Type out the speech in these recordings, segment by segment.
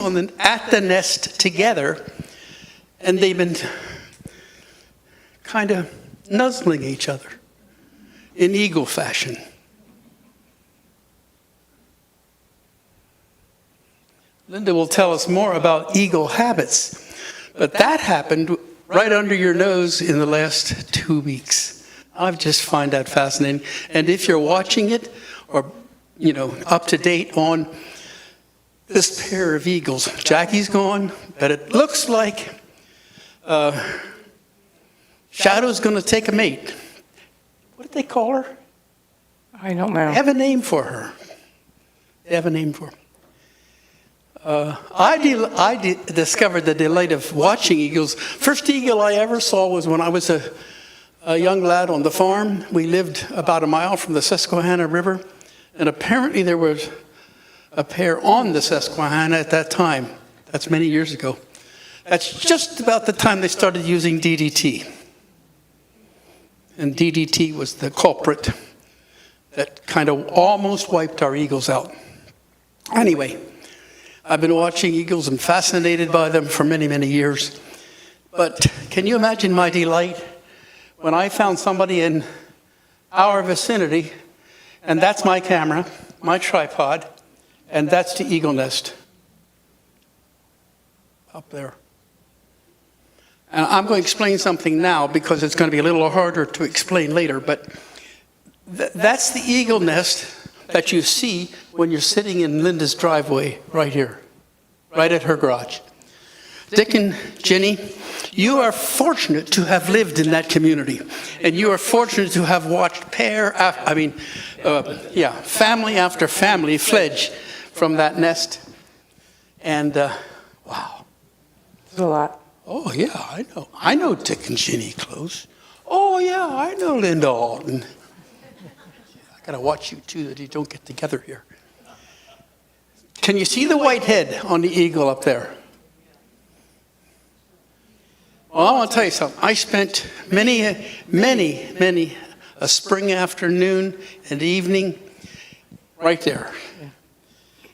at the nest together, and they've been kind of nuzzling each other in eagle fashion. Linda will tell us more about eagle habits, but that happened right under your nose in the last 2 weeks. I just find that fascinating. And if you're watching it or, up to date on this pair of eagles, Jackie's gone, but it looks like Shadow's going to take a mate. What did they call her? I don't know. They have a name for her. I discovered the delight of watching eagles. First eagle I ever saw was when I was a young lad on the farm. We lived about a mile from the Susquehanna River, and apparently there was a pair on the Susquehanna at that time. That's many years ago. That's just about the time they started using DDT. And DDT was the culprit that kind of almost wiped our eagles out. Anyway, I've been watching eagles and fascinated by them for many, many years. But can you imagine my delight when I found somebody in our vicinity, and that's my camera, my tripod, and that's the eagle nest up there. And I'm going to explain something now because it's going to be a little harder to explain later, but that's the eagle nest that you see when you're sitting in Linda's driveway right here, right at her garage. Dick and Jenny, you are fortunate to have lived in that community, and you are fortunate to have watched family after family fledge from that nest. And wow. It's a lot. Oh yeah, I know Dick and Jenny close. Oh yeah, I know Linda Oughton. I gotta watch you too that you don't get together here. Can you see the white head on the eagle up there? Well, I want to tell you something. I spent many a spring afternoon and evening right there.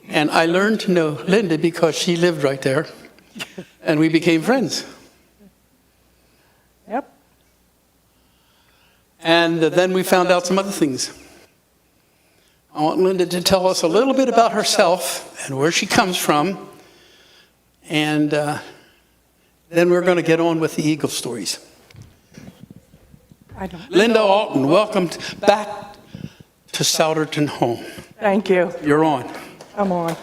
And I learned to know Linda because she lived right there. And we became friends. Yep. And then we found out some other things. I want Linda to tell us a little bit about herself and where she comes from. And then we're going to get on with the eagle stories. Linda Oughton, welcome back to Souderton Home. Thank you. You're on. I'm on.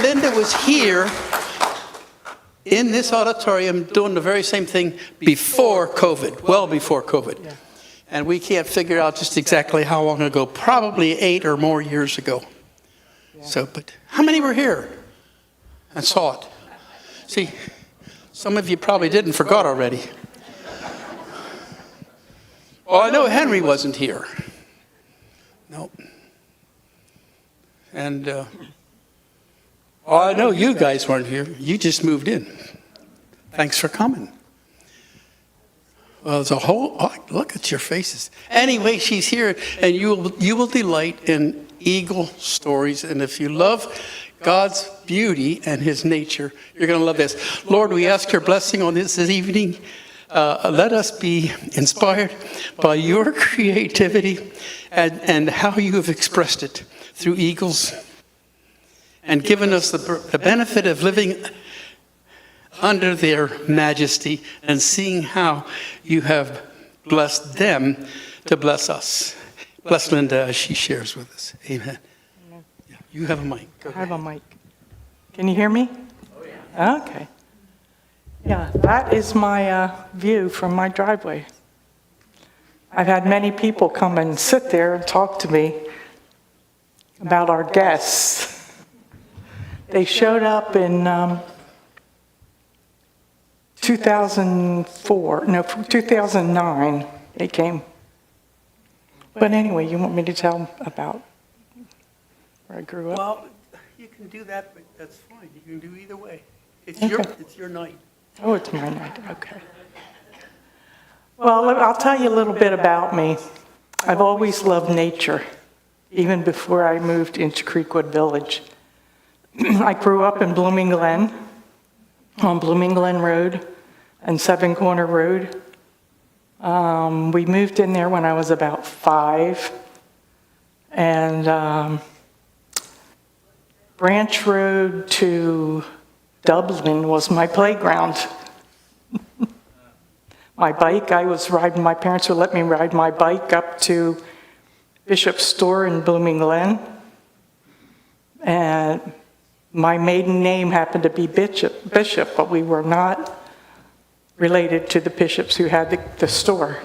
Linda was here in this auditorium doing the very same thing before COVID, well before COVID. Yeah. And we can't figure out just exactly how long ago, probably 8 or more years ago. Yeah. So, but how many were here and saw it? See, some of you probably did and forgot already. Well, I know Henry wasn't here. Nope. And I know you guys weren't here. You just moved in. Thanks for coming. Well, there's a whole, look at your faces. Anyway, she's here, and you will delight in eagle stories. And if you love God's beauty and his nature, you're going to love this. Lord, we ask your blessing on this evening. Let us be inspired by your creativity and how you have expressed it through eagles and given us the benefit of living under their majesty and seeing how you have blessed them to bless us. Bless Linda as she shares with us. Amen. Amen. Yeah, you have a mic. I have a mic. Can you hear me? Oh, yeah. Okay. Yeah, that is my view from my driveway. I've had many people come and sit there and talk to me about our guests. They showed up in 2009, they came. But anyway, you want me to tell them about where I grew up? Well, you can do that, but that's fine. You can do either way. It's your night. Oh, it's my night. Okay. Well, I'll tell you a little bit about me. I've always loved nature, even before I moved into Creekwood Village. I grew up in Blooming Glen, on Blooming Glen Road and Seven Corner Road. We moved in there when I was about 5. And Branch Road to Dublin was my playground. My bike, my parents would let me ride my bike up to Bishop's store in Blooming Glen. And my maiden name happened to be Bishop, but we were not related to the Bishops who had the store.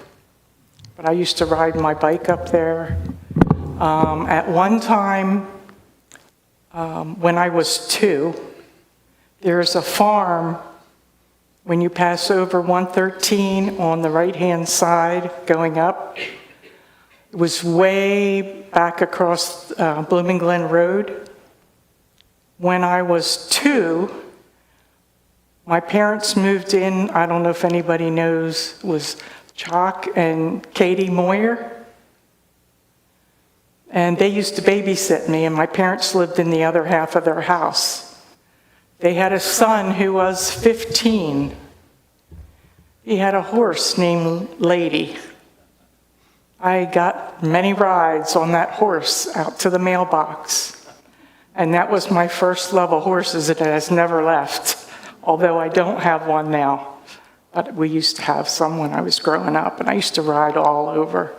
But I used to ride my bike up there. At one time, when I was 2, there's a farm when you pass over 113 on the right-hand side going up. It was way back across Blooming Glen Road. When I was 2, my parents moved in. I don't know if anybody knows, was Chalk and Katie Moyer. And they used to babysit me, and my parents lived in the other half of their house. They had a son who was 15. He had a horse named Lady. I got many rides on that horse out to the mailbox. And that was my first love of horses, and it has never left, although I don't have one now. But we used to have some when I was growing up, and I used to ride all over.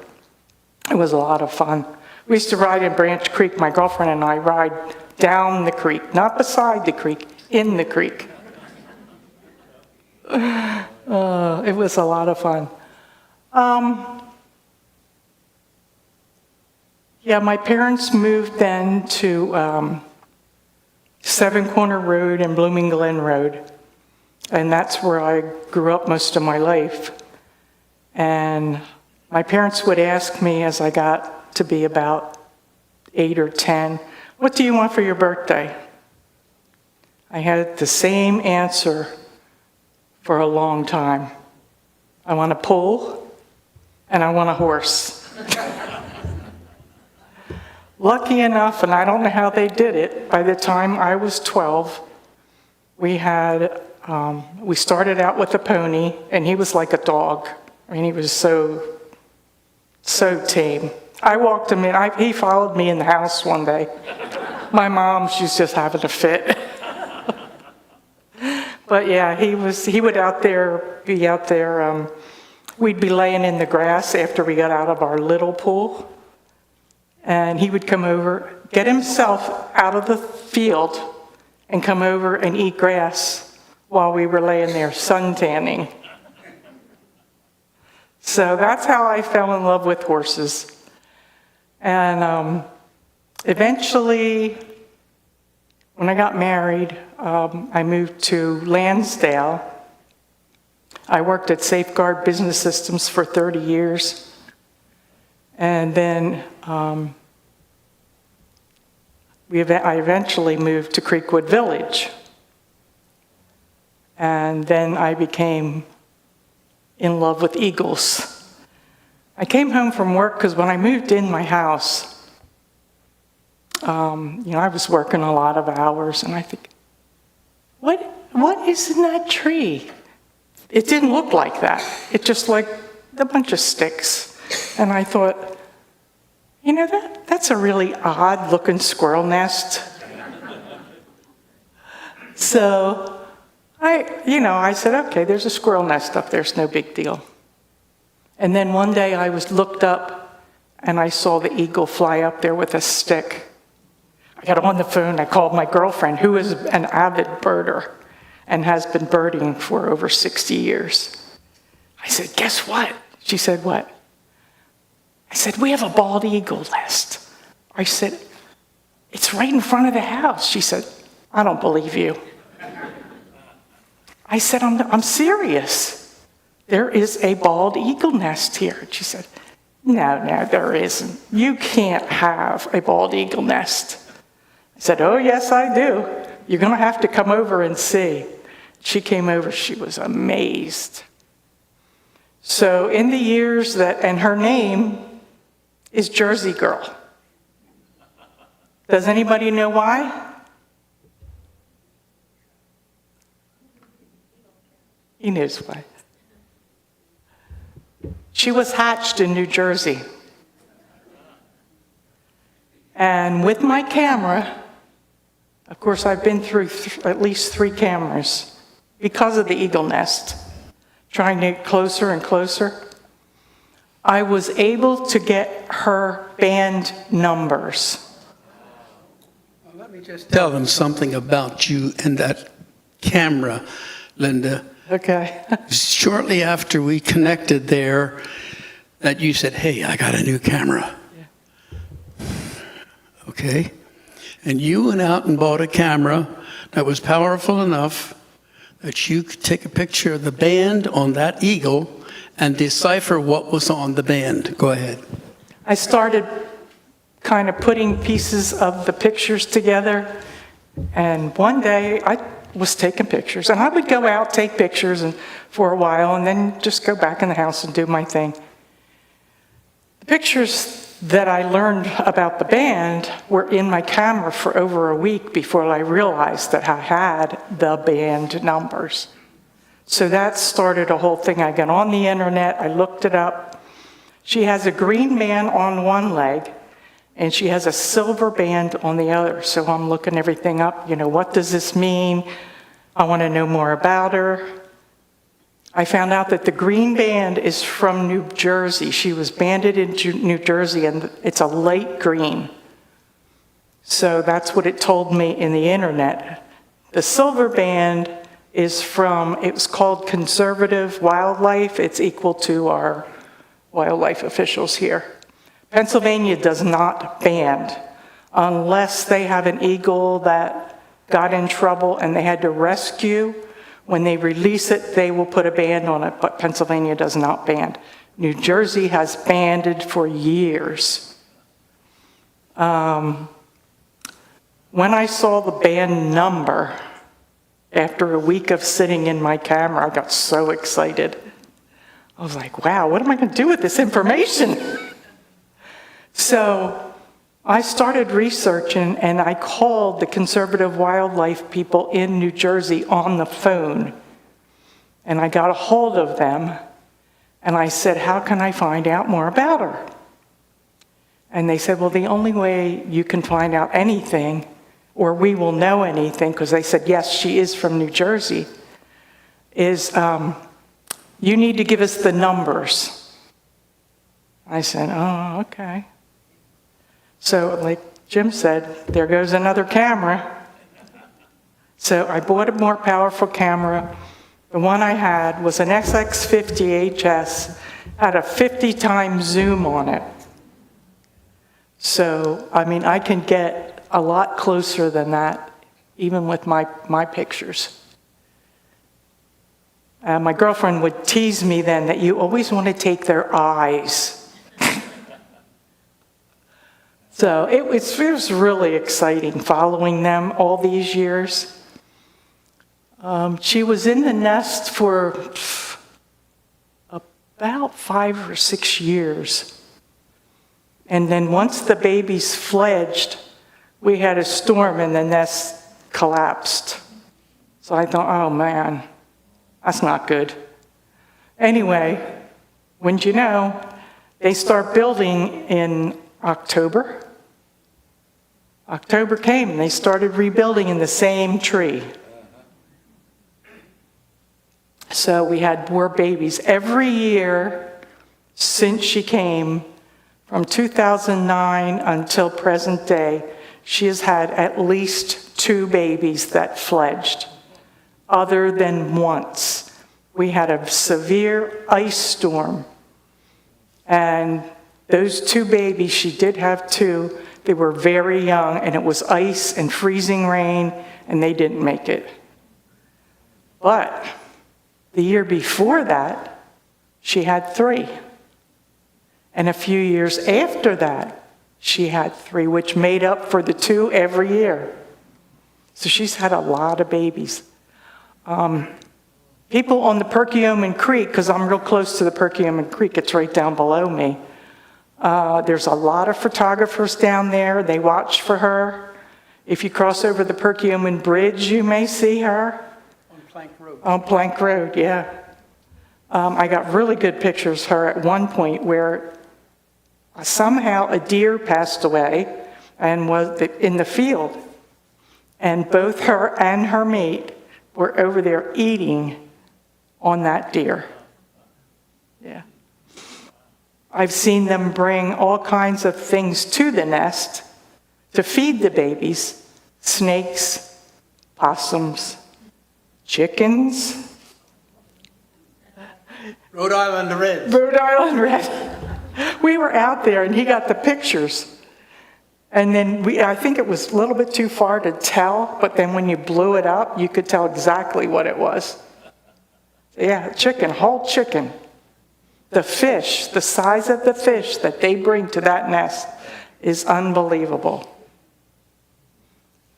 It was a lot of fun. We used to ride in Branch Creek. My girlfriend and I ride down the creek, not beside the creek, in the creek. It was a lot of fun. Yeah, my parents moved then to Seven Corner Road and Blooming Glen Road. And that's where I grew up most of my life. And my parents would ask me as I got to be about 8 or 10, "What do you want for your birthday?" I had the same answer for a long time. I want a pool, and I want a horse. Lucky enough, and I don't know how they did it, by the time I was 12, we started out with a pony, and he was like a dog. I mean, he was so tame. I walked him in. He followed me in the house one day. My mom, she's just having a fit. But yeah, he would be out there. We'd be laying in the grass after we got out of our little pool. And he would come over, get himself out of the field, and come over and eat grass while we were laying there sun tanning. So that's how I fell in love with horses. And eventually, when I got married, I moved to Lansdale. I worked at Safeguard Business Systems for 30 years. And then I eventually moved to Creekwood Village. And then I became in love with eagles. I came home from work because when I moved in my house, I was working a lot of hours, and I think, what is in that tree? It didn't look like that. It just like a bunch of sticks. And I thought, that's a really odd looking squirrel nest. So I said, okay, there's a squirrel nest up there, it's no big deal. And then one day I looked up and I saw the eagle fly up there with a stick. I got on the phone, I called my girlfriend, who is an avid birder and has been birding for over 60 years. I said, guess what? She said, what? I said, we have a bald eagle nest. I said, it's right in front of the house. She said, I don't believe you. I said, I'm serious. There is a bald eagle nest here. She said, no, there isn't. You can't have a bald eagle nest. I said, oh, yes, I do. You're going to have to come over and see. She came over. She was amazed. So in the years and her name is Jersey Girl. Does anybody know why? He knows why. She was hatched in New Jersey. And with my camera, of course, I've been through at least 3 cameras because of the eagle nest, trying to get closer and closer. I was able to get her band numbers. Let me just tell them something about you and that camera, Linda. Okay. Shortly after we connected there, that you said, hey, I got a new camera. Yeah. Okay. And you went out and bought a camera that was powerful enough that you could take a picture of the band on that eagle and decipher what was on the band. Go ahead. I started kind of putting pieces of the pictures together. And one day I was taking pictures. And I would go out, take pictures for a while, and then just go back in the house and do my thing. The pictures that I learned about the band were in my camera for over a week before I realized that I had the band numbers. So that started a whole thing. I got on the internet, I looked it up. She has a green band on one leg, and she has a silver band on the other. So I'm looking everything up, what does this mean? I want to know more about her. I found out that the green band is from New Jersey. She was banded in New Jersey, and it's a light green. So that's what it told me in the internet. The silver band is it was called conservative wildlife. It's equal to our wildlife officials here. Pennsylvania does not band unless they have an eagle that got in trouble and they had to rescue. When they release it, they will put a band on it, but Pennsylvania does not band. New Jersey has banded for years. When I saw the band number, after a week of sitting in my camera, I got so excited. I was like, wow, what am I going to do with this information? So I started researching, and I called the conservative wildlife people in New Jersey on the phone. And I got a hold of them, and I said, how can I find out more about her? And they said, well, the only way you can find out anything, or we will know anything, because they said, yes, she is from New Jersey, is you need to give us the numbers. I said, oh, okay. So like Jim said, there goes another camera. So I bought a more powerful camera. The one I had was an SX50HS, had a 50 times zoom on it. So, I can get a lot closer than that, even with my pictures. My girlfriend would tease me then that you always want to take their eyes. So it was really exciting following them all these years. She was in the nest for about 5 or 6 years. And then once the babies fledged, we had a storm and the nest collapsed. So I thought, oh man, that's not good. Anyway, wouldn't you know, they start building in October. October came and they started rebuilding in the same tree. So we had more babies. Every year since she came, from 2009 until present day, she has had at least 2 babies that fledged, other than once. We had a severe ice storm, and those 2 babies, she did have 2, they were very young, and it was ice and freezing rain, and they didn't make it. But the year before that, she had 3. And a few years after that, she had 3, which made up for the 2 every year. So she's had a lot of babies. People on the Perkiomen Creek, because I'm real close to the Perkiomen Creek, it's right down below me. There's a lot of photographers down there. They watch for her. If you cross over the Perkiomen Bridge, you may see her. Plank Road. On Plank Road, yeah. I got really good pictures of her at one point where somehow a deer passed away and was in the field. And both her and her mate were over there eating on that deer. Yeah. I've seen them bring all kinds of things to the nest to feed the babies: snakes, possums, chickens. Rhode Island Reds. Rhode Island Red. We were out there and he got the pictures. And then I think it was a little bit too far to tell, but then when you blew it up, you could tell exactly what it was. Yeah, chicken, whole chicken. The fish, the size of the fish that they bring to that nest is unbelievable.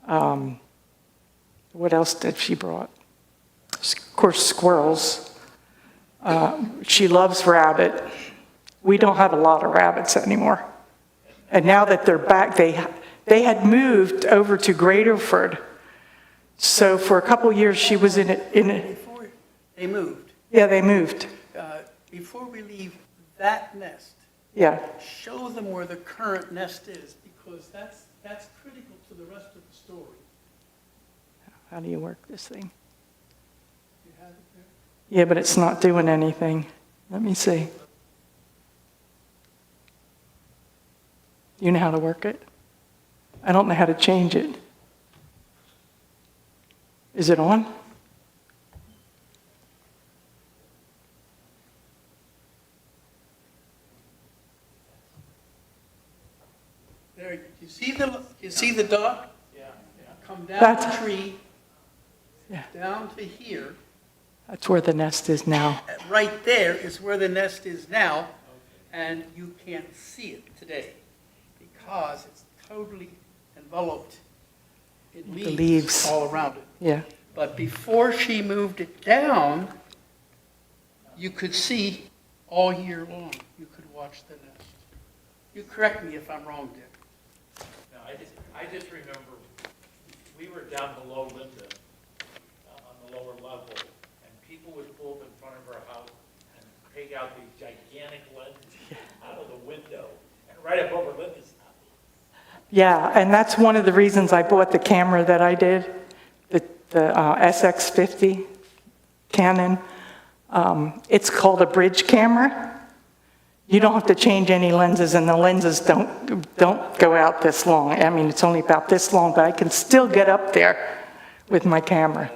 What else did she brought? Of course, squirrels. She loves rabbit. We don't have a lot of rabbits anymore. And now that they're back, they had moved over to Graterford. So for a couple years, she was in it. Before they moved, Yeah, they moved. before we leave that nest, Yeah. show them where the current nest is, because that's critical to the rest of the story. How do you work this thing? You have it there? Yeah, but it's not doing anything. Let me see. You know how to work it? I don't know how to change it. Is it on? There, you see the dot? Yeah. Come down That's- the tree, Yeah. down to here. That's where the nest is now. Right there is where the nest is now, and you can't see it today because it's totally enveloped in The leaves. all around it. Yeah. But before she moved it down, you could see all year long. You could watch the nest. You correct me if I'm wrong, Dick. No, I just remember, we were down below Linda, on the lower level, and people would pull up in front of her house and take out these gigantic lenses out of the window, and right up over Linda's house. Yeah, and that's one of the reasons I bought the camera that I did, the SX50 Canon. It's called a bridge camera. You don't have to change any lenses, and the lenses don't go out this long. I mean, it's only about this long, but I can still get up there with my camera.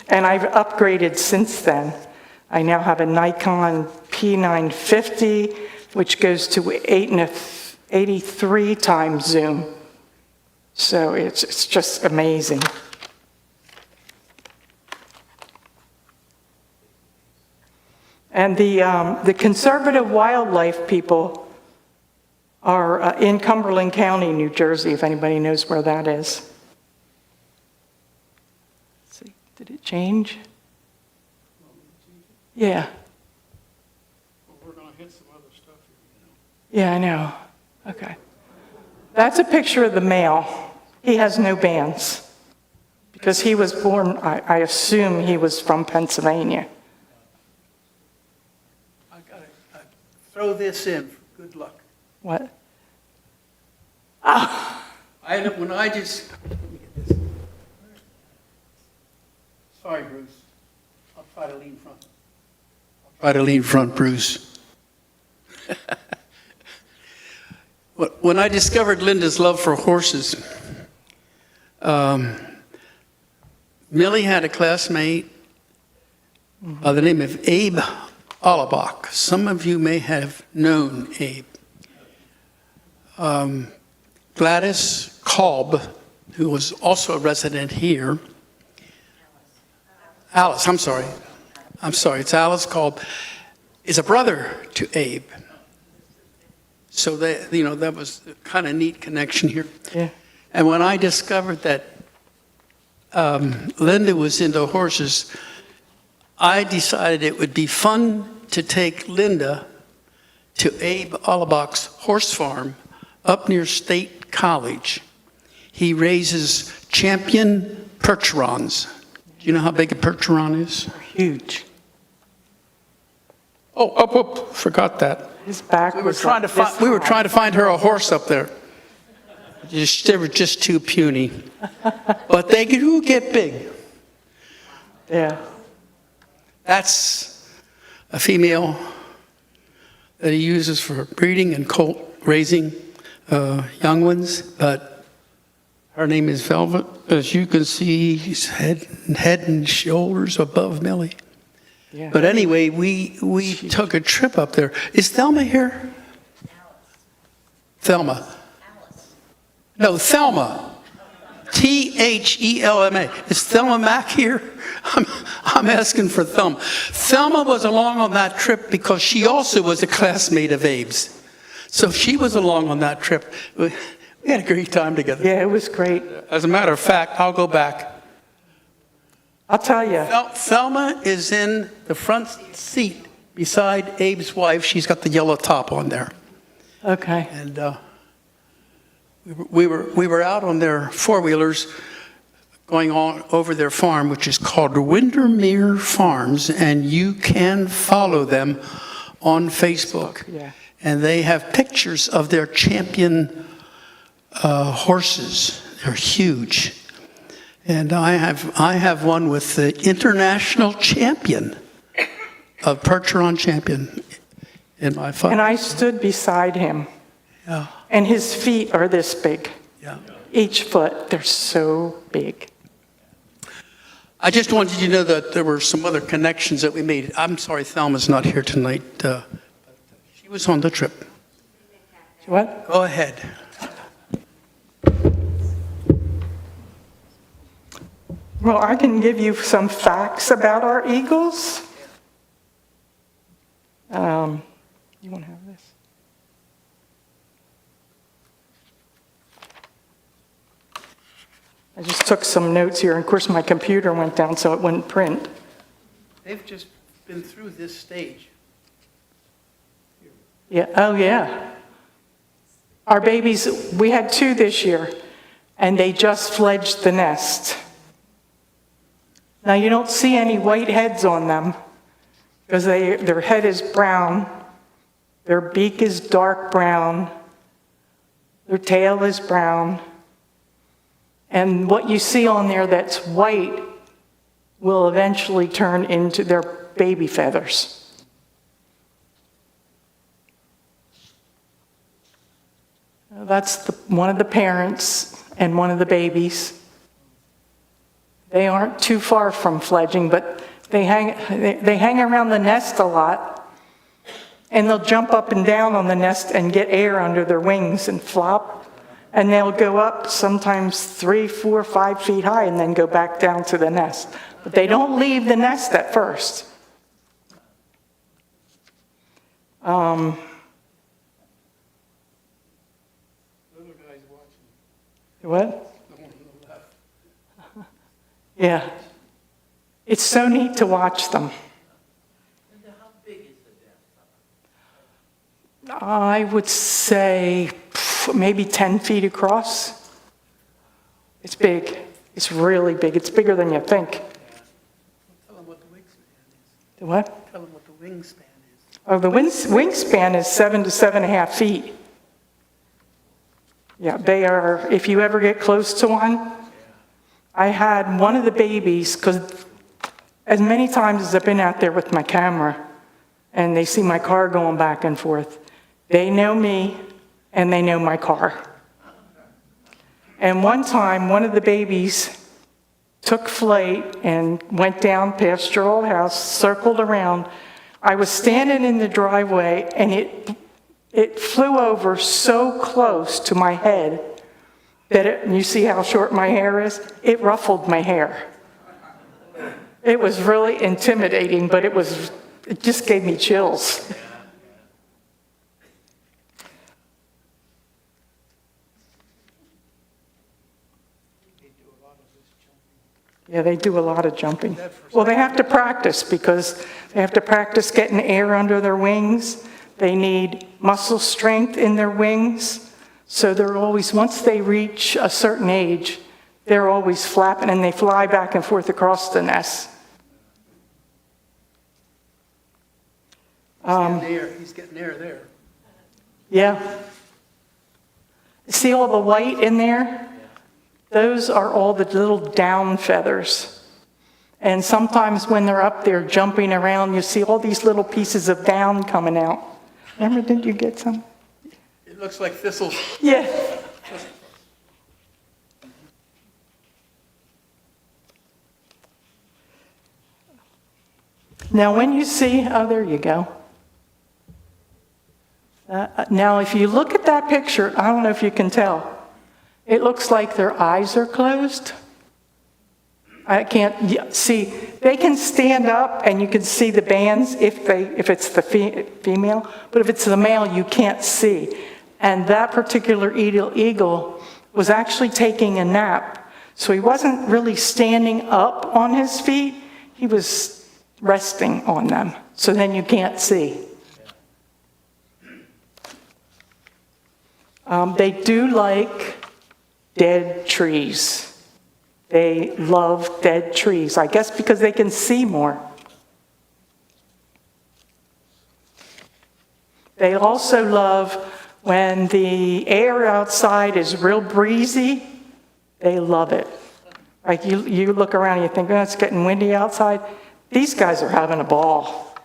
And I've upgraded since then. I now have a Nikon P950, which goes to 83 times zoom. So it's just amazing. And the conservative wildlife people are in Cumberland County, New Jersey, if anybody knows where that is. Let's see, did it change? Yeah. Well, we're going to hit some other stuff here, Yeah, I know. Okay. That's a picture of the male. He has no bands because he was born, I assume he was from Pennsylvania. I got to throw this in for good luck. What? When I just, let me get this. Sorry, Bruce. I'll try to lean front. Try to lean front, Bruce. When I discovered Linda's love for horses, Millie had a classmate by the name of Abe Allebach. Some of you may have known Abe. Gladys Kolb, who was also a resident here. Alice, I'm sorry, it's Alice Kolb, is a brother to Abe. So that was a kind of neat connection here. Yeah. And when I discovered that Linda was into horses, I decided it would be fun to take Linda to Abe Allebach's horse farm up near State College. He raises champion percherons. Do you know how big a percheron is? Huge. Oh, forgot that. His back We were was trying like to find, this we were high. trying to find her a horse up there. They were just too puny. But they do get big. Yeah. That's a female that he uses for breeding and colt raising young ones. But her name is Velvet. As you can see, he's head and shoulders above Millie. Yeah. But anyway, we took a trip up there. Is Thelma here? Thelma. No, Thelma. Thelma. Is Thelma Mack here? I'm asking for Thelma. Thelma was along on that trip because she also was a classmate of Abe's. So she was along on that trip. We had a great time together. Yeah, it was great. As a matter of fact, I'll go back. I'll tell you. Thelma is in the front seat beside Abe's wife. She's got the yellow top on there. Okay. And we were out on their four-wheelers going on over their farm, which is called Windermere Farms, and you can follow them on Facebook. Yeah. And they have pictures of their champion horses. They're huge. And I have one with the international champion of Percheron champion in my phone. And I stood beside him. Yeah, And his feet are this big. yeah. Each foot, they're so big. I just wanted you to know that there were some other connections that we made. I'm sorry Thelma's not here tonight. She was on the trip. What? Go ahead. Well, I can give you some facts about our eagles. You want to have this? I just took some notes here. Of course, my computer went down, so it wouldn't print. They've just been through this stage. Yeah. Oh, yeah. Our babies, we had 2 this year, and they just fledged the nest. Now, you don't see any white heads on them because their head is brown, their beak is dark brown, their tail is brown, and what you see on there that's white will eventually turn into their baby feathers. That's one of the parents and one of the babies. They aren't too far from fledging, but they hang around the nest a lot. And they'll jump up and down on the nest and get air under their wings and flop. And they'll go up sometimes 3, 4, 5 feet high and then go back down to the nest. But they don't leave the nest at first. What? Yeah. It's so neat to watch them. How big is the nest? I would say maybe 10 feet across. It's big. It's really big. It's bigger than you think. Tell them what the wingspan is. The what? Tell them what the wingspan is. Oh, the wingspan is 7 to 7.5 feet. Yeah, they are, if you ever get close to one, I had one of the babies, because as many times as I've been out there with my camera, and they see my car going back and forth, they know me, and they know my car. And one time, one of the babies took flight and went down past your old house, circled around. I was standing in the driveway, and it flew over so close to my head that you see how short my hair is? It ruffled my hair. It was really intimidating, but it just gave me chills. Yeah, they do a lot of jumping. Well, they have to practice because they have to practice getting air under their wings. They need muscle strength in their wings. So they're always, once they reach a certain age, they're always flapping, and they fly back and forth across the nest. He's getting air there. Yeah. See all the white in there? Those are all the little down feathers. And sometimes when they're up there jumping around, you see all these little pieces of down coming out. Remember, did you get some? It looks like thistles. Yeah. Now when you see, oh, there you go. Now if you look at that picture, I don't know if you can tell, it looks like their eyes are closed. I can't see, they can stand up and you can see the bands if it's the female, but if it's the male, you can't see. And that particular eagle was actually taking a nap. So he wasn't really standing up on his feet, he was resting on them. So then you can't see. They do like dead trees. They love dead trees, I guess because they can see more. They also love when the air outside is real breezy. They love it. Like you look around and you think, oh, it's getting windy outside. These guys are having a ball.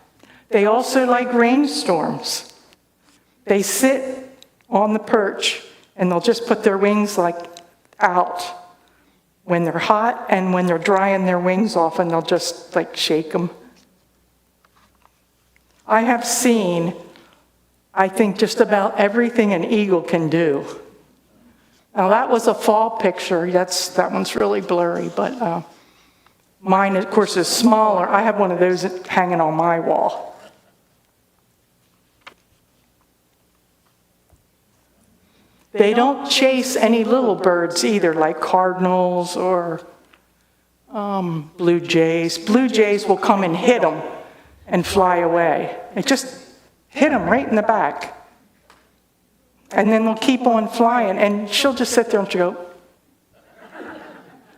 They also like rainstorms. They sit on the perch and they'll just put their wings like out when they're hot, and when they're drying their wings off, and they'll just like shake them. I have seen, I think, just about everything an eagle can do. Now that was a fall picture. That one's really blurry, but mine, of course, is smaller. I have one of those hanging on my wall. They don't chase any little birds either, like cardinals or blue jays. Blue jays will come and hit them and fly away. They just hit them right in the back. And then they'll keep on flying, and she'll just sit there and she'll go.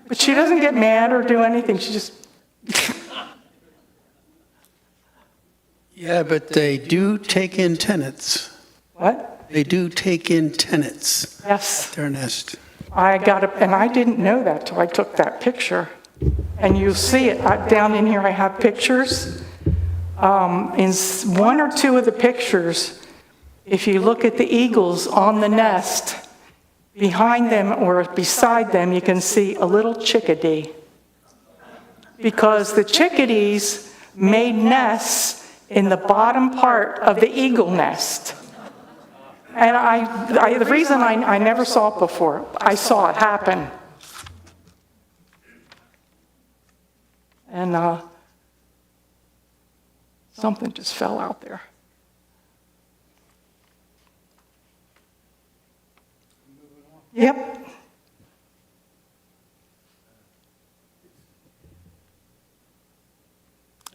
But she doesn't get mad or do anything. She just... Yeah, but they do take in tenants. What? They do take in tenants. Yes. Their nest. And I didn't know that till I took that picture. And you'll see it down in here. I have pictures. In one or two of the pictures, if you look at the eagles on the nest, behind them or beside them, you can see a little chickadee. Because the chickadees made nests in the bottom part of the eagle nest. And the reason I never saw it before, I saw it happen. And something just fell out there. Yep.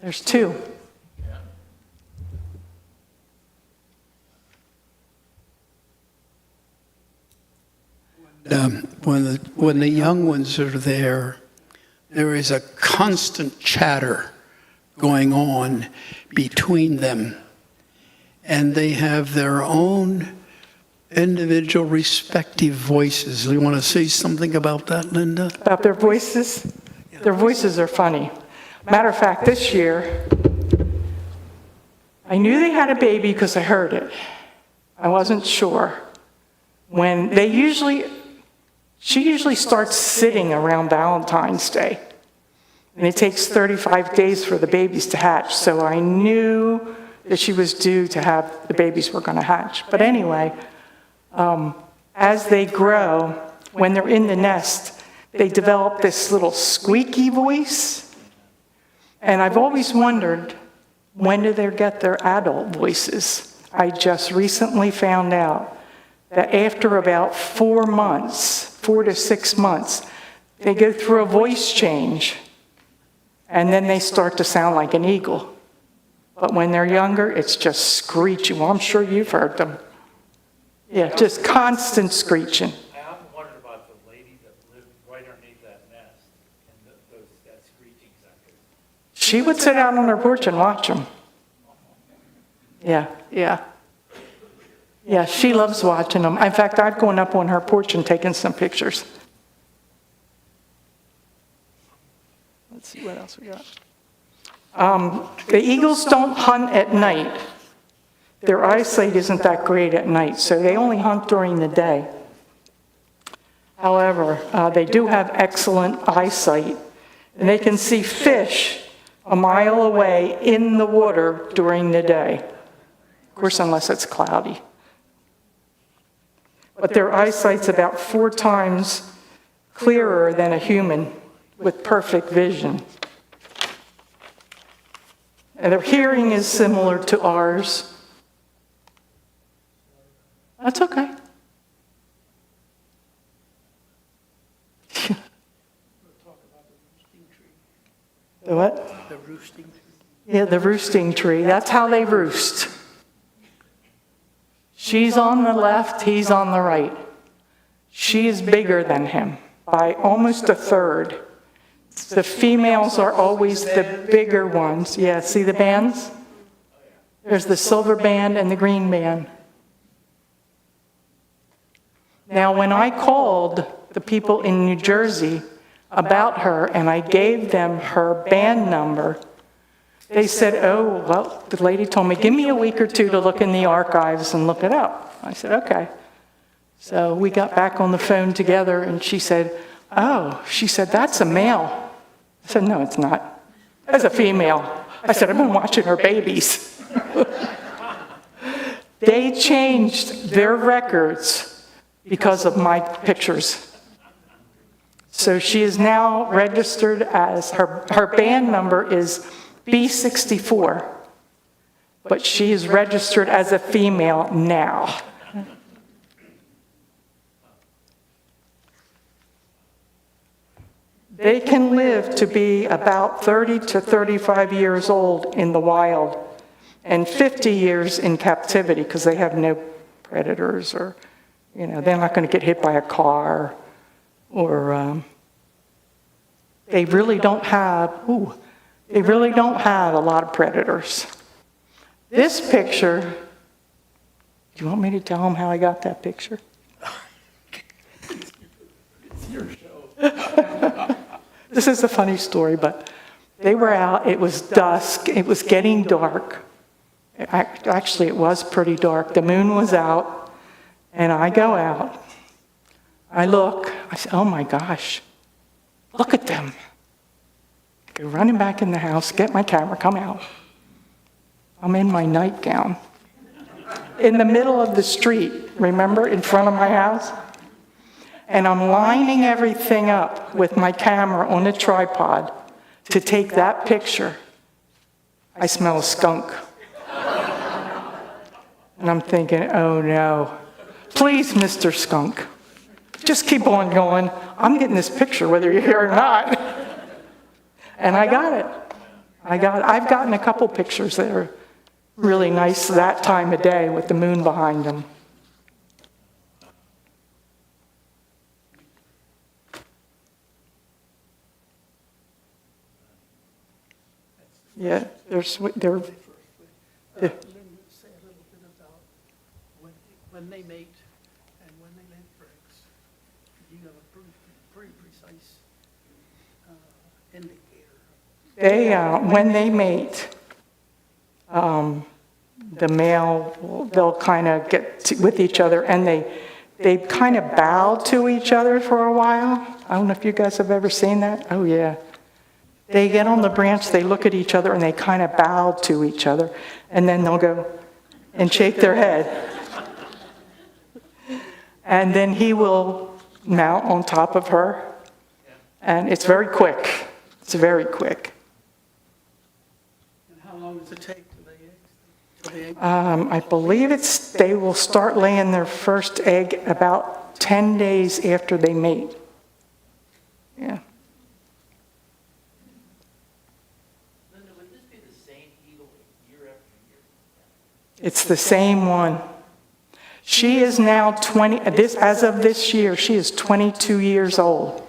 There's two. When the young ones are there, there is a constant chatter going on between them. And they have their own individual respective voices. You want to say something about that, Linda? About their voices? Their voices are funny. Matter of fact, this year, I knew they had a baby because I heard it. I wasn't sure. When she usually starts sitting around Valentine's Day. And it takes 35 days for the babies to hatch. So I knew that she was due to have, the babies were going to hatch. But anyway, as they grow, when they're in the nest, they develop this little squeaky voice. And I've always wondered, when do they get their adult voices? I just recently found out that after about 4 to 6 months, they go through a voice change, and then they start to sound like an eagle. But when they're younger, it's just screeching. Well, I'm sure you've heard them. Yeah, just constant screeching. I often wondered about the lady that lived right underneath She would sit out on her porch and watch them. Yeah, yeah. Yeah, she loves watching them. In fact, I've gone up on her porch and taken some pictures. Let's see what else we got. The eagles don't hunt at night. Their eyesight isn't that great at night, so they only hunt during the day. However, they do have excellent eyesight, and they can see fish a mile away in the water during the day. Of course, unless it's cloudy. But their eyesight's about 4 times clearer than a human with perfect vision. And their hearing is similar to ours. That's okay. The what? The roosting tree. Yeah, the roosting tree. That's how they roost. She's on the left, he's on the right. She is bigger than him by almost a third. The females are always the bigger ones. Yeah, see the bands? There's the silver band and the green band. Now, when I called the people in New Jersey about her and I gave them her band number, they said, oh, well, the lady told me, give me a week or 2 to look in the archives and look it up. I said, okay. So we got back on the phone together and she said, oh, she said, that's a male. I said, no, it's not. That's a female. I said, I've been watching her babies. They changed their records because of my pictures. So she is now registered as, her band number is B64, but she is registered as a female now. They can live to be about 30 to 35 years old in the wild and 50 years in captivity because they have no predators or, they're not going to get hit by a car or they really don't have a lot of predators. This picture, do you want me to tell them how I got that picture? It's your show. This is a funny story, but they were out, it was dusk, it was getting dark. Actually, it was pretty dark. The moon was out, and I go out. I look, I say, oh my gosh, look at them. I go running back in the house, get my camera, come out. I'm in my nightgown. In the middle of the street, remember, in front of my house? And I'm lining everything up with my camera on a tripod to take that picture. I smell a skunk. And I'm thinking, oh no. Please, Mr. Skunk, just keep on going. I'm getting this picture whether you're here or not. And I got it. I've gotten a couple pictures that are really nice that time of day with the moon behind them. Yeah, they're Say a little bit about when they mate and when they lay eggs. You have a pretty precise indicator. when they mate, the male, they'll kind of get with each other and they kind of bow to each other for a while. I don't know if you guys have ever seen that. Oh yeah. They get on the branch, they look at each other, and they kind of bow to each other. And then they'll go and shake their head. And then he will mount on top of her. And it's very quick. It's very quick. And how long does it take to lay eggs? I believe they will start laying their first egg about 10 days after they mate. Yeah. It's the same one. She is now as of this year, she is 22 years old.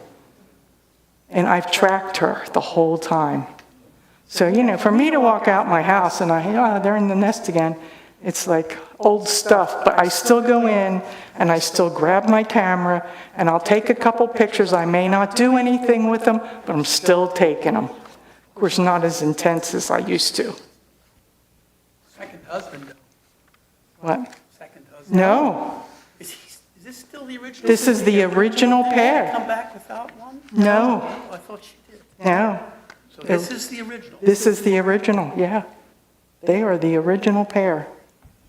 And I've tracked her the whole time. So, for me to walk out my house and they're in the nest again, it's like old stuff. But I still go in and I still grab my camera and I'll take a couple pictures. I may not do anything with them, but I'm still taking them. Of course, not as intense as I used to. Second husband, though. What? Second husband. No. Is this still the original? This is the original pair. Come back without one? No. Oh, I thought she did. No. So this is the original. This is the original, yeah. They are the original pair.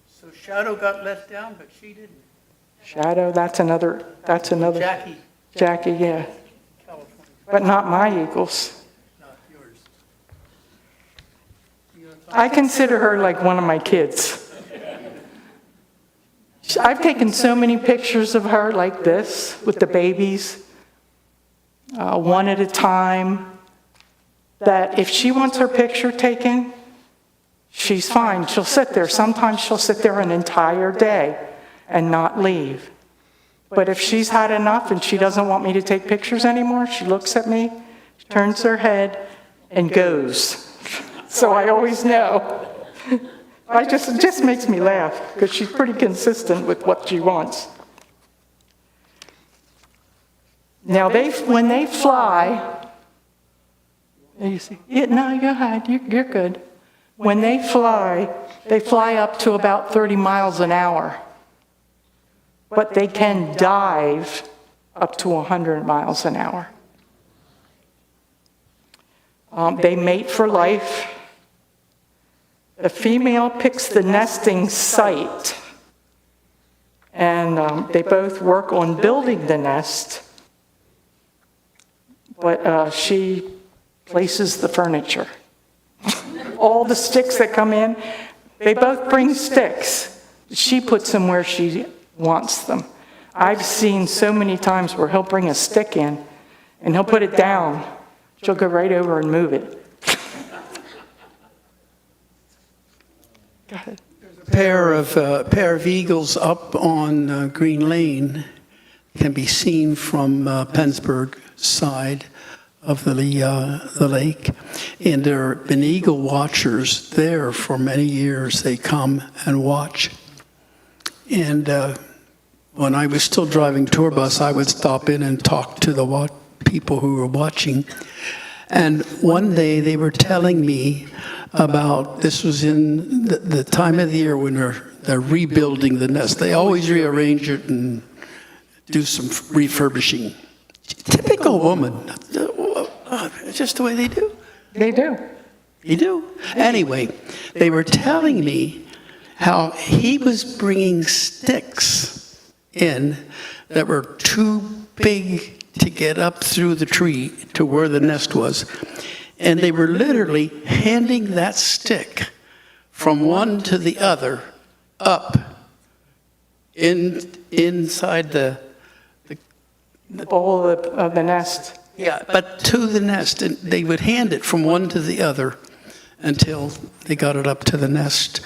So Shadow got let down, but she didn't. Shadow, that's another. Jackie, Jackie, yeah. California. But not my eagles. Not yours. I consider her like one of my kids. I've taken so many pictures of her like this with the babies, one at a time, that if she wants her picture taken, she's fine. She'll sit there. Sometimes she'll sit there an entire day and not leave. But if she's had enough and she doesn't want me to take pictures anymore, she looks at me, turns her head, and goes. So I always know. It just makes me laugh because she's pretty consistent with what she wants. Now, when they fly, you see, no, go ahead, you're good. When they fly up to about 30 miles an hour. But they can dive up to 100 miles an hour. They mate for life. The female picks the nesting site, and they both work on building the nest, but she places the furniture. All the sticks that come in, they both bring sticks. She puts them where she wants them. I've seen so many times where he'll bring a stick in, and he'll put it down. She'll go right over and move it. Go ahead. Pair of eagles up on Green Lane can be seen from Pennsburg side of the lake, and there have been eagle watchers there for many years. They come and watch, and when I was still driving tour bus, I would stop in and talk to the people who were watching. And one day they were telling me about, this was in the time of the year when they're rebuilding the nest. They always rearrange it and do some refurbishing. Typical woman. It's just the way they do. They do. You do. Anyway, they were telling me how he was bringing sticks in that were too big to get up through the tree to where the nest was. And they were literally handing that stick from one to the other up inside the bowl of the nest. Yeah, but to the nest. And they would hand it from one to the other until they got it up to the nest.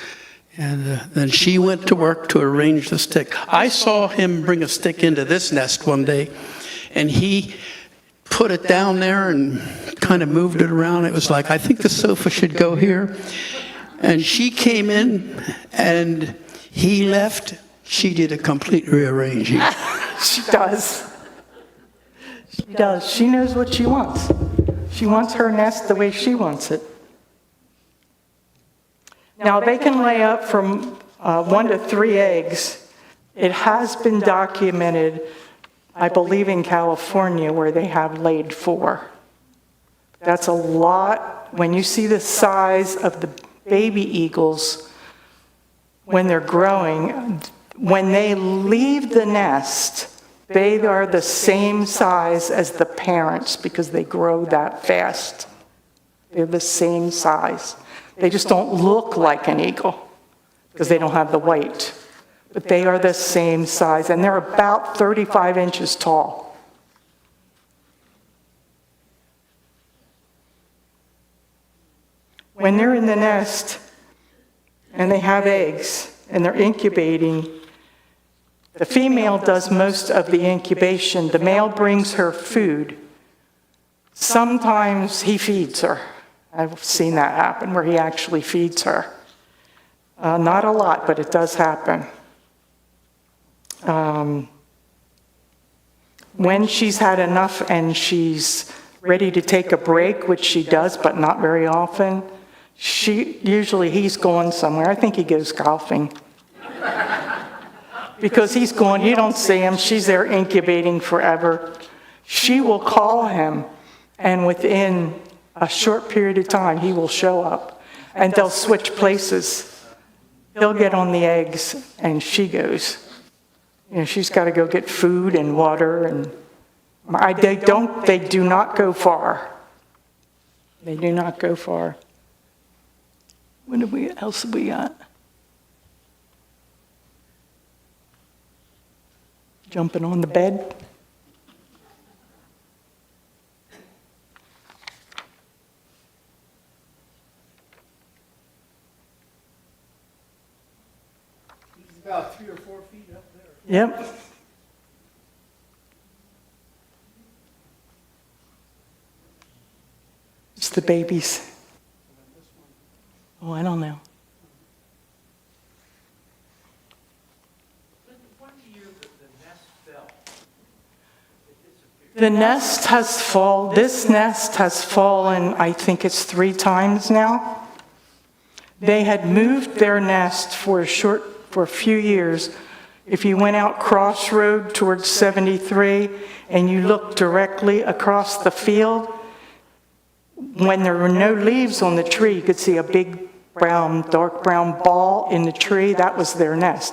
And then she went to work to arrange the stick. I saw him bring a stick into this nest one day, and he put it down there and kind of moved it around. It was like, I think the sofa should go here. And she came in, and he left. She did a complete rearranging. She does. She does. She knows what she wants. She wants her nest the way she wants it. Now, they can lay up from 1 to 3 eggs. It has been documented, I believe, in California, where they have laid 4. That's a lot. When you see the size of the baby eagles when they're growing, when they leave the nest, they are the same size as the parents because they grow that fast. They're the same size. They just don't look like an eagle because they don't have the white. But they are the same size, and they're about 35 inches tall. When they're in the nest and they have eggs and they're incubating, the female does most of the incubation. The male brings her food. Sometimes he feeds her, I've seen that happen where he actually feeds her. Not a lot, but it does happen. When she's had enough and she's ready to take a break, which she does, but not very often, usually he's going somewhere. I think he goes golfing. Because he's going, you don't see him, she's there incubating forever. She will call him, and within a short period of time, he will show up, and they'll switch places. He'll get on the eggs, and she goes. You know, she's got to go get food and water, and they do not go far. They do not go far. What else have we got? Jumping on the bed. He's about 3 or 4 feet up there. Yep. It's the babies. Oh, I don't know. One year the nest fell. The nest has fallen, this nest has fallen, I think it's 3 times now. They had moved their nest for a few years. If you went out Cross Road towards 73 and you looked directly across the field, when there were no leaves on the tree, you could see a big dark brown ball in the tree. That was their nest.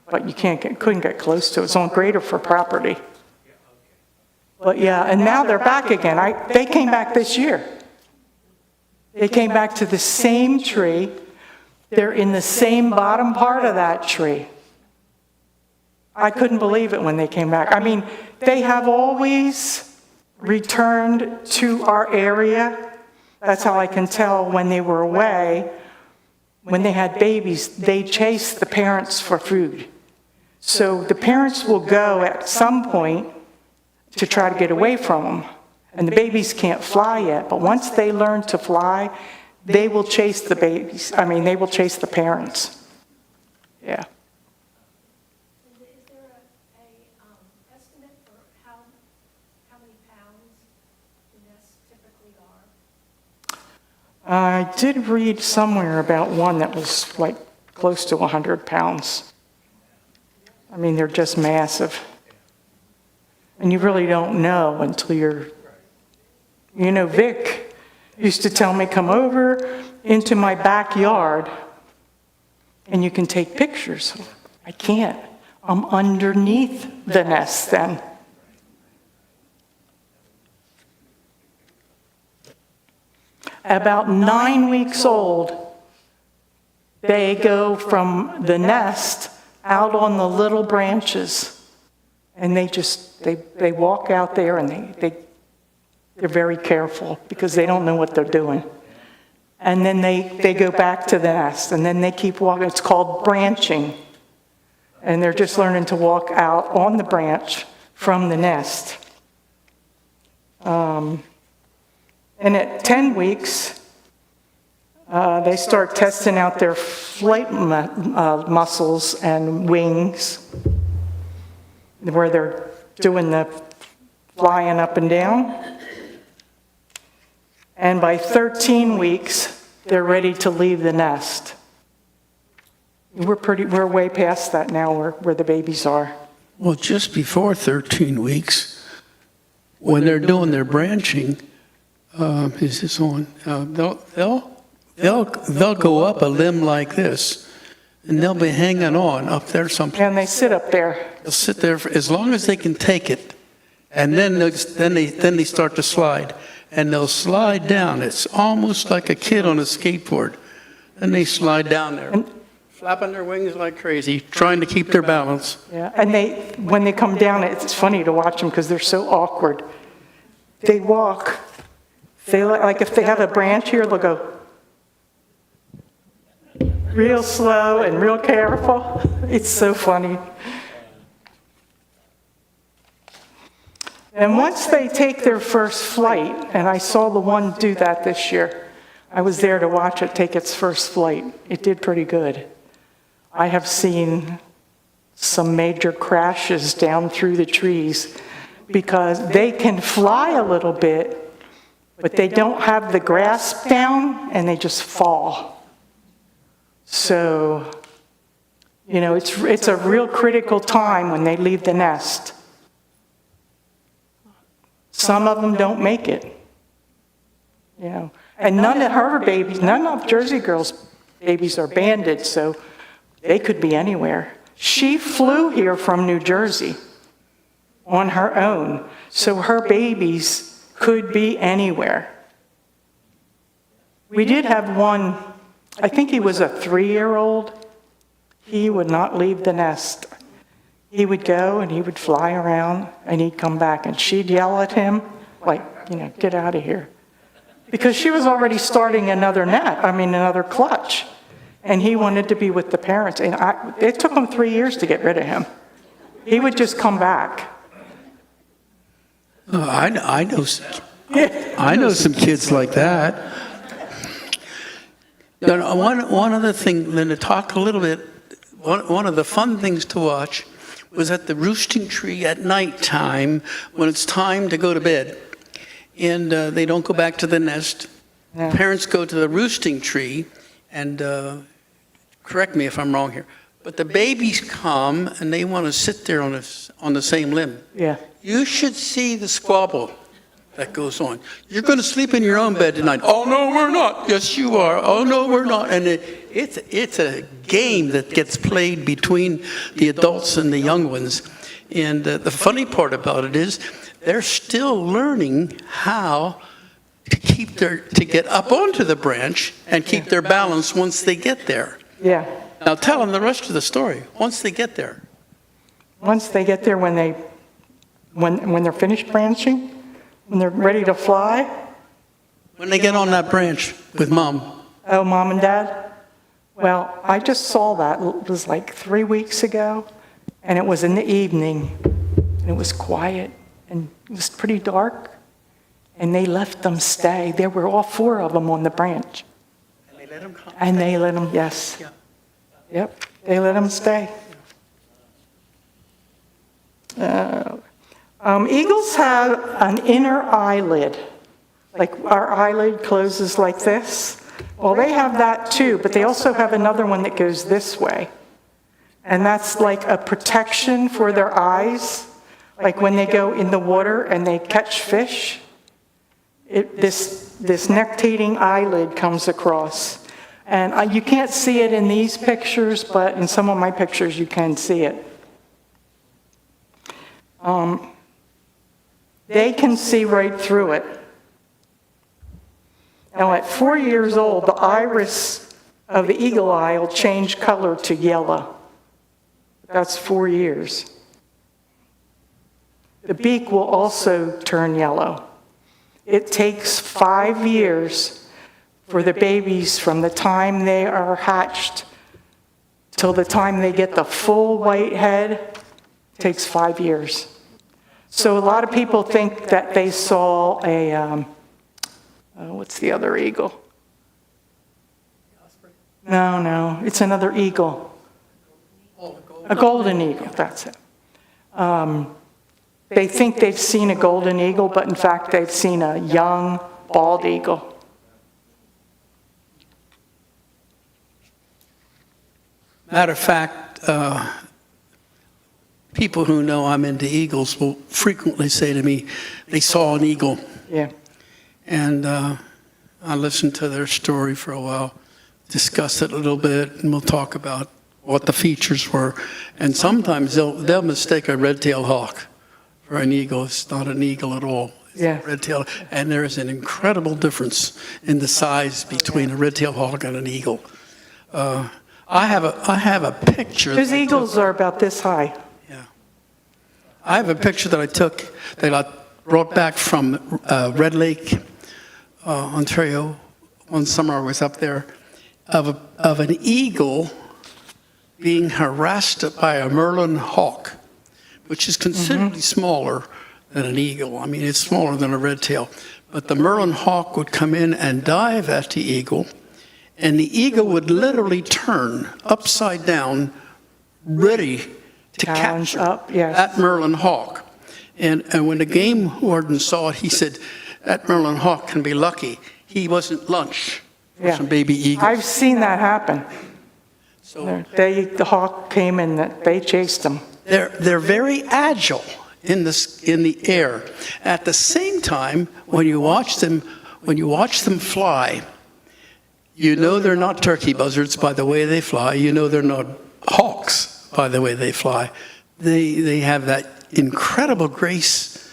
But you couldn't get close to it. It's on greater for property. But yeah, and now they're back again. They came back this year. They came back to the same tree. They're in the same bottom part of that tree. I couldn't believe it when they came back. I mean, they have always returned to our area. That's how I can tell when they were away. When they had babies, they chased the parents for food. So the parents will go at some point to try to get away from them. And the babies can't fly yet, but once they learn to fly, they will chase the babies. They will chase the parents. Yeah. Is there a estimate for how many pounds the nests typically are? I did read somewhere about one that was like close to 100 pounds. They're just massive. And you really don't know until Vic used to tell me, come over into my backyard and you can take pictures. I can't. I'm underneath the nest then. About 9 weeks old, they go from the nest out on the little branches. And they walk out there and they're very careful because they don't know what they're doing. And then they go back to the nest and then they keep walking. It's called branching. And they're just learning to walk out on the branch from the nest. And at 10 weeks, they start testing out their flight muscles and wings, where they're doing the flying up and down. And by 13 weeks, they're ready to leave the nest. We're way past that now where the babies are. Well, just before 13 weeks, when they're doing their branching, is this on? They'll go up a limb like this. And they'll be hanging on up there someplace. And they sit up there. They'll sit there for as long as they can take it, and then they start to slide, and they'll slide down. It's almost like a kid on a skateboard. Then they slide down there, flapping their wings like crazy, trying to keep their balance. Yeah, and when they come down, it's funny to watch them because they're so awkward. They walk. Like if they have a branch here, they'll go real slow and real careful. It's so funny. And once they take their first flight, and I saw the one do that this year, I was there to watch it take its first flight. It did pretty good. I have seen some major crashes down through the trees because they can fly a little bit, but they don't have the grasp down and they just fall. So, you know, it's a real critical time when they leave the nest. Some of them don't make it, you know. And none of her babies, none of Jersey Girl's babies are banded, so they could be anywhere. She flew here from New Jersey on her own, so her babies could be anywhere. We did have one, I think he was a 3-year-old. He would not leave the nest. He would go and he would fly around and he'd come back and she'd yell at him like, you know, get out of here. Because she was already starting another clutch. And he wanted to be with the parents. And it took him 3 years to get rid of him. He would just come back. I know some kids like that. One other thing, Linda, talk a little bit. One of the fun things to watch was at the roosting tree at nighttime when it's time to go to bed. And they don't go back to the nest. Yeah. Parents go to the roosting tree, and correct me if I'm wrong here, but the babies come and they want to sit there on the same limb. Yeah. You should see the squabble that goes on. You're going to sleep in your own bed tonight. Oh, no, we're not. Yes, you are. Oh, no, we're not. And it's a game that gets played between the adults and the young ones. And the funny part about it is they're still learning how to get up onto the branch and keep their balance once they get there. Yeah. Now tell them the rest of the story. Once they get there. Once they get there, when they're finished branching, when they're ready to fly. When they get on that branch with Mom. Oh, Mom and Dad? Well, I just saw that. It was like 3 weeks ago, and it was in the evening, and it was quiet, and it was pretty dark, and they let them stay. There were all 4 of them on the branch. And they let them come. And they let them, yes. Yeah. Yep, they let them stay. Eagles have an inner eyelid, like our eyelid closes like this. Well, they have that too, but they also have another one that goes this way. And that's like a protection for their eyes, like when they go in the water and they catch fish. This nectating eyelid comes across. And you can't see it in these pictures, but in some of my pictures you can see it. They can see right through it. Now at 4 years old, the iris of the eagle eye will change color to yellow. That's 4 years. The beak will also turn yellow. It takes 5 years for the babies from the time they are hatched till the time they get the full white head. It takes 5 years. So a lot of people think that they saw a, what's the other eagle? No, it's another eagle. A golden eagle, that's it. They think they've seen a golden eagle, but in fact they've seen a young bald eagle. Matter of fact, people who know I'm into eagles will frequently say to me, they saw an eagle. Yeah. And I listened to their story for a while, discuss it a little bit, and we'll talk about what the features were. And sometimes they'll mistake a red-tailed hawk for an eagle. It's not an eagle at all. It's Yeah. a red-tailed. And there is an incredible difference in the size between a red-tailed hawk and an eagle. I have a picture. Those eagles are about this high. Yeah. I have a picture that I took that I brought back from Red Lake, Ontario. One summer I was up there, of an eagle being harassed by a Merlin hawk, which is considerably smaller than an eagle. I mean, it's smaller than a red tail. but the Merlin hawk would come in and dive at the eagle, and the eagle would literally turn upside down, ready to Challenge capture up, yes. that Merlin hawk. And when the game warden saw it, he said, that Merlin hawk can be lucky. He wasn't lunch for Yeah. some baby eagles. I've seen that happen. So The hawk came and they chased them. they're very agile in the air. At the same time, when you watch them fly, you know they're not turkey buzzards by the way they fly. You know they're not hawks by the way they fly. They have that incredible grace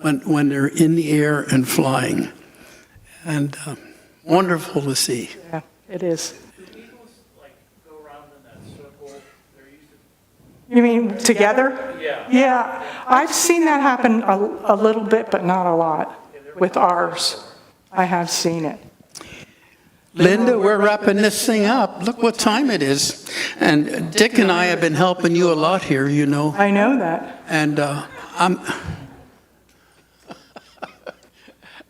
when they're in the air and flying, and wonderful to see. Yeah, it is. Do eagles like go around in that circle? They're used to. You mean together? Yeah. Yeah, I've seen that happen a little bit, but not a lot with ours. I have seen it. Linda, we're wrapping this thing up. Look what time it is. And Dick and I have been helping you a lot here, you know. I know that. And I'm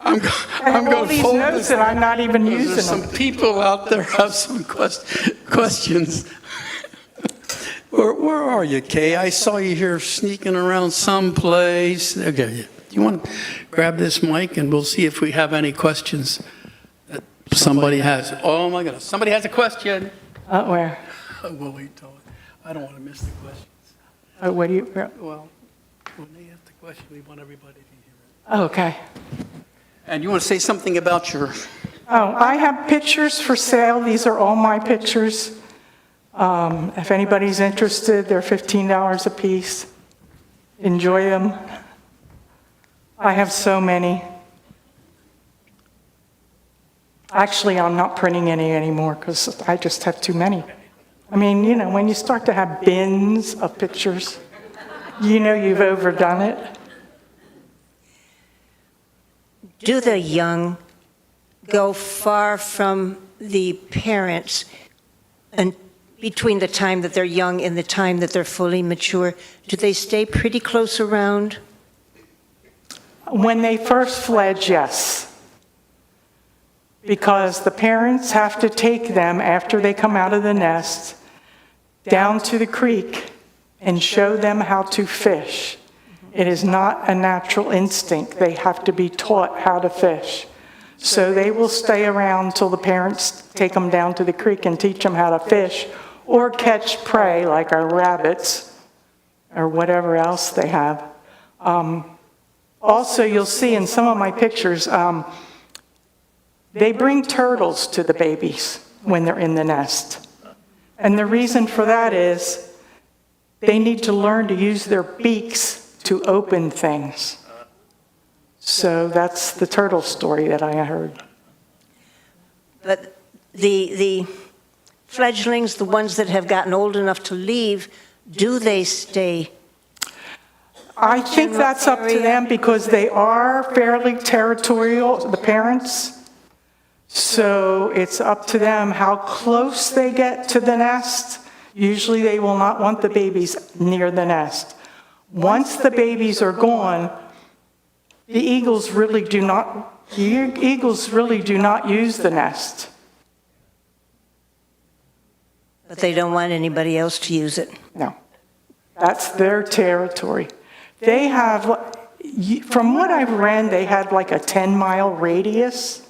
I have going all to these fold notes this. and I'm not even There's using some them. people out there have some questions. Where are you, Kay? I saw you here sneaking around someplace. Okay, you want to grab this mic and we'll see if we have any questions that somebody has. Oh my goodness, somebody has a question. Where? Well, wait till I don't want to miss the questions. What do you? Well, when they ask the question, we want everybody to hear it. Oh, okay. And you want to say something about your... Oh, I have pictures for sale. These are all my pictures. If anybody's interested, they're $15 a piece. Enjoy them. I have so many. Actually, I'm not printing any anymore because I just have too many. I mean, you know, when you start to have bins of pictures, you know you've overdone it. Do the young go far from the parents and between the time that they're young and the time that they're fully mature? Do they stay pretty close around? When they first fledge, yes. Because the parents have to take them after they come out of the nest down to the creek and show them how to fish. It is not a natural instinct. They have to be taught how to fish. So they will stay around till the parents take them down to the creek and teach them how to fish or catch prey like our rabbits or whatever else they have. Also, you'll see in some of my pictures, they bring turtles to the babies when they're in the nest. And the reason for that is they need to learn to use their beaks to open things. So that's the turtle story that I heard. But the fledglings, the ones that have gotten old enough to leave, do they stay? I think that's up to them because they are fairly territorial, the parents. So it's up to them how close they get to the nest. Usually they will not want the babies near the nest. Once the babies are gone, the eagles really do not use the nest. But they don't want anybody else to use it. No, that's their territory. They have, from what I've read, they had like a 10-mile radius.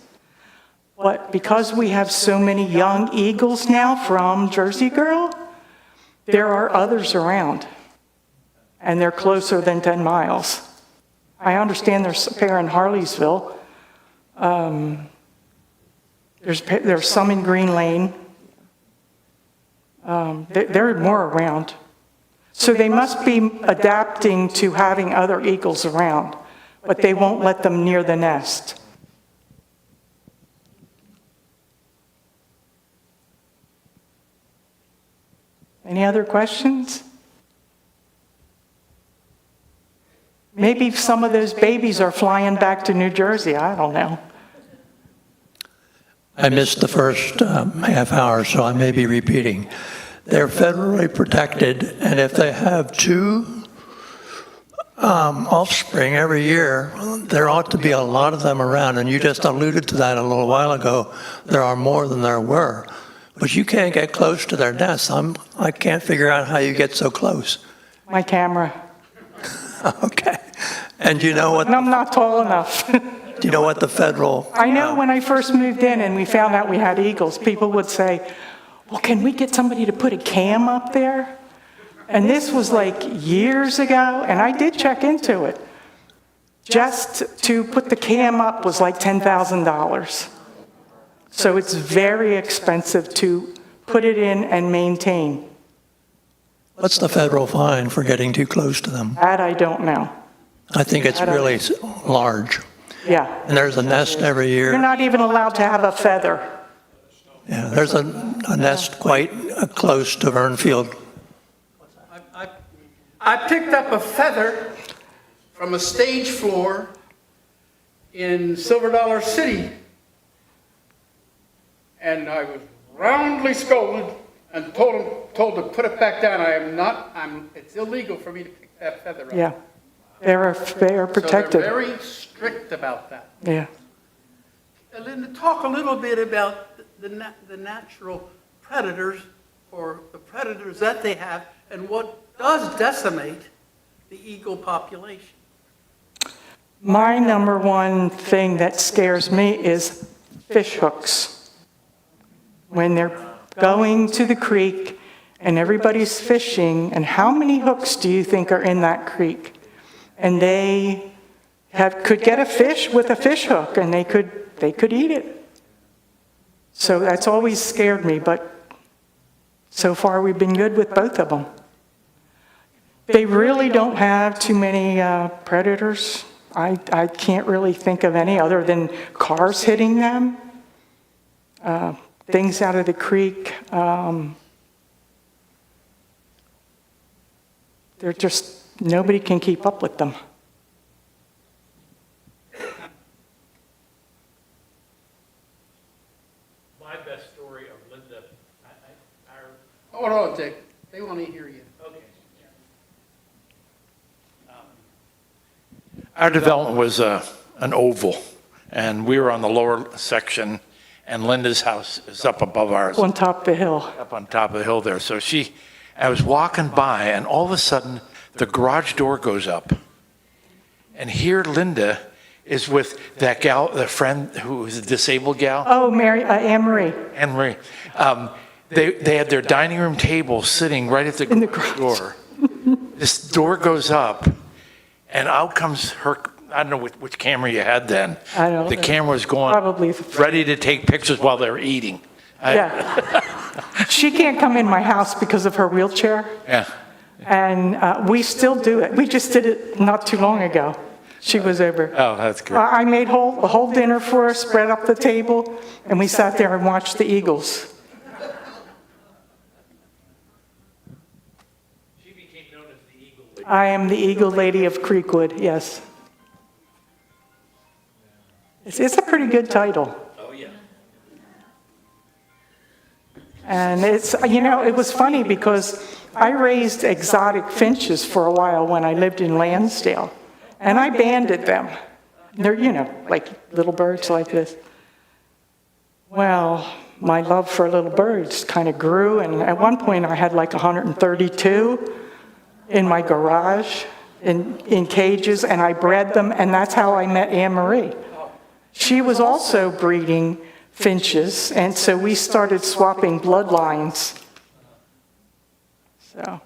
But because we have so many young eagles now from Jersey Girl, there are others around. And they're closer than 10 miles. I understand there's a pair in Harleysville. There's some in Green Lane. There are more around. So they must be adapting to having other eagles around, but they won't let them near the nest. Any other questions? Maybe some of those babies are flying back to New Jersey. I don't know. I missed the first half hour, so I may be repeating. They're federally protected, and if they have two offspring every year, there ought to be a lot of them around, and you just alluded to that a little while ago. There are more than there were, but you can't get close to their nests. I can't figure out how you get so close. My camera. Okay. And you know what? And I'm not tall enough. Do you know what the federal? I know when I first moved in and we found out we had eagles, people would say, well, can we get somebody to put a cam up there? And this was like years ago, and I did check into it. Just to put the cam up was like $10,000. So it's very expensive to put it in and maintain. What's the federal fine for getting too close to them? That I don't know. I think it's really large. Yeah. And there's a nest every You're year. not even allowed to have a feather. Yeah, there's a nest quite close to Vernfield. I picked up a feather from a stage floor in Silver Dollar City, and I was roundly scolded and told to put it back down. It's illegal for me to pick that feather up. Yeah. They are protected. So they're very strict about that. Yeah. Linda, talk a little bit about the natural predators, or the predators that they have, and what does decimate the eagle population. My number one thing that scares me is fish hooks. When they're going to the creek and everybody's fishing, and how many hooks do you think are in that creek? And they could get a fish with a fish hook, and they could eat it. So that's always scared me, but so far we've been good with both of them. They really don't have too many predators. I can't really think of any other than cars hitting them, things out of the creek. They're just, nobody can keep up with them. My best story of Linda, Hold on, Dick. They want to hear you. okay. Our development was an oval, and we were on the lower section, and Linda's house is up above ours, On top of the hill. up on top of the hill there. So I was walking by, and all of a sudden, the garage door goes up, and here Linda is with that gal, the friend who was a disabled gal, Oh, Anne Marie. Anne Marie. They had their dining room table sitting right at the In the garage garage. door. This door goes up, and out comes her. I don't know which camera you had then. I don't The know. camera was going, Probably. ready to take pictures while they were eating. Yeah. She can't come in my house because of her wheelchair, Yeah. and we still do it. We just did it not too long ago. She was over. Oh, that's good. I made a whole dinner for her, spread up the table, and we sat there and watched the Eagles. She became known as the Eagle. I am the Eagle Lady of Creekwood, yes. It's a pretty good title. Oh, yeah. And it was funny because I raised exotic finches for a while when I lived in Lansdale, and I banded them. They're, like little birds like this. Well, my love for little birds kind of grew, and at one point I had like 132 in my garage in cages, and I bred them, and that's how I met Anne Marie. She was also breeding finches, and so we started swapping bloodlines. So,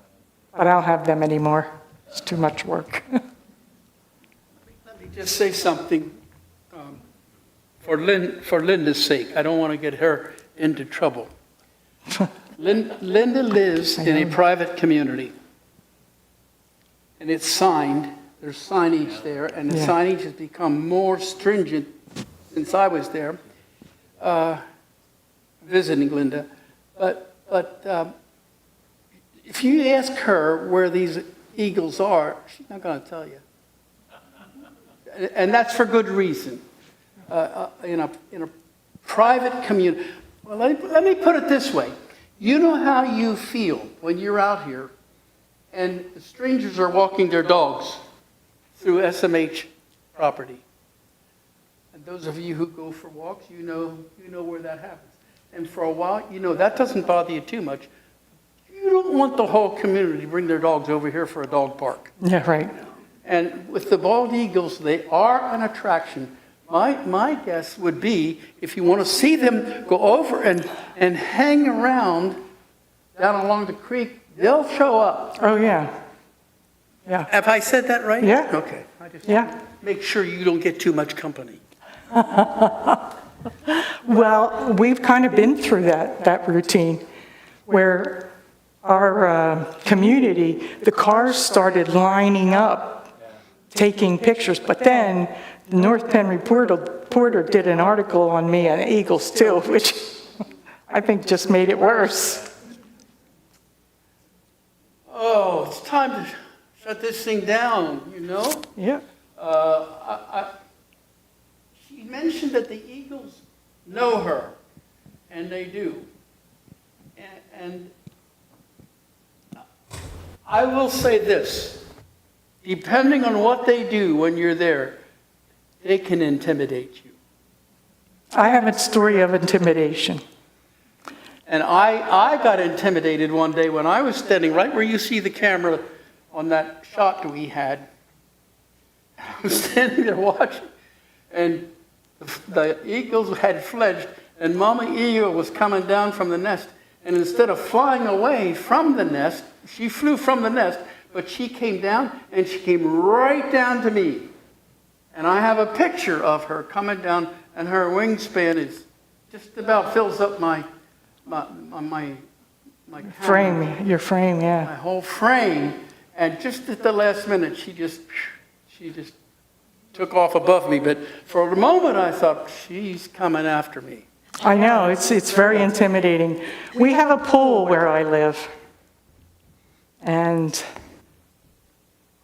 but I don't have them anymore. It's too much work. Let me just say something for Linda's sake. I don't want to get her into trouble. Linda lives in a private community, and it's signed. There's signage there, and the Yeah. signage has become more stringent since I was there visiting Linda. But if you ask her where these eagles are, she's not going to tell you. And that's for good reason. In a private community. Well, let me put it this way. You know how you feel when you're out here and the strangers are walking their dogs through SMH property. And those of you who go for walks, you know where that happens. And for a while, that doesn't bother you too much. You don't want the whole community to bring their dogs over here for a dog park. Yeah, right. And with the bald eagles, they are an attraction. My guess would be, if you want to see them go over and hang around down along the creek, they'll show up. Oh, yeah. Yeah. Have I said that right? Yeah. Okay. I just Yeah. make sure you don't get too much company. Well, we've kind of been through that routine where our community, the cars started lining up, taking pictures, but then the North Penn Reporter did an article on me and eagles too, which I think just made it worse. Oh, it's time to shut this thing down, Yeah. She mentioned that the eagles know her, and they do. And I will say this, depending on what they do when you're there, they can intimidate you. I have a story of intimidation. And I got intimidated one day when I was standing right where you see the camera on that shot that we had. I was standing there watching, and the eagles had fledged, and Mama Eagle was coming down from the nest. And instead of flying away from the nest, she flew from the nest, but she came down, and she came right down to me. And I have a picture of her coming down, and her wingspan is just about fills up my Frame, your frame, my yeah. whole frame. And just at the last minute, she just took off above me. But for a moment, I thought, she's coming after me. I know, it's very intimidating. We have a pool where I live. And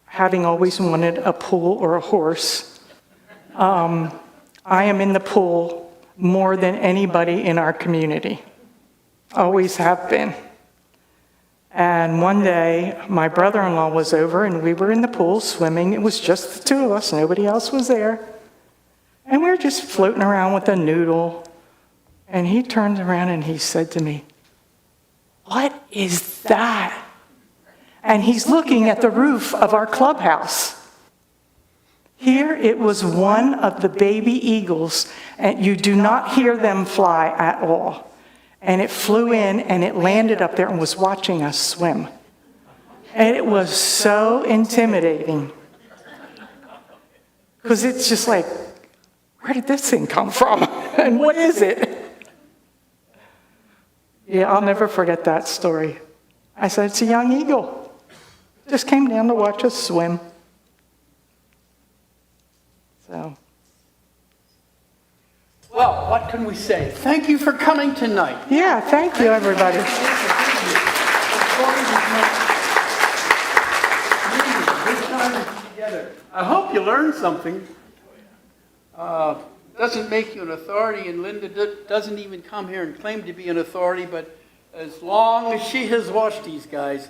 having always wanted a pool or a horse, I am in the pool more than anybody in our community. Always have been. And one day, my brother-in-law was over and we were in the pool swimming. It was just the two of us, nobody else was there. And we were just floating around with a noodle. And he turned around and he said to me, "What is that?" And he's looking at the roof of our clubhouse. Here it was one of the baby eagles, and you do not hear them fly at all. And it flew in and it landed up there and was watching us swim. And it was so intimidating. Because it's just like, where did this thing come from? And what is it? Yeah, I'll never forget that story. I said, it's a young eagle. Just came down to watch us swim. So. Well, what can we say? Thank you for coming tonight. Yeah, thank you, everybody. I hope you learned something. Doesn't make you an authority, and Linda doesn't even come here and claim to be an authority, but as long as she has watched these guys,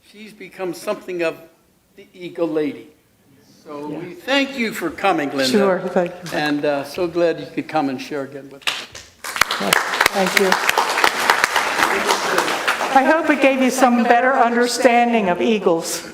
she's become something of the Eagle Lady. So we thank you for coming, Linda. Sure, thank you. And so glad you could come and share again with us. Yes, thank you. I hope it gave you some better understanding of eagles.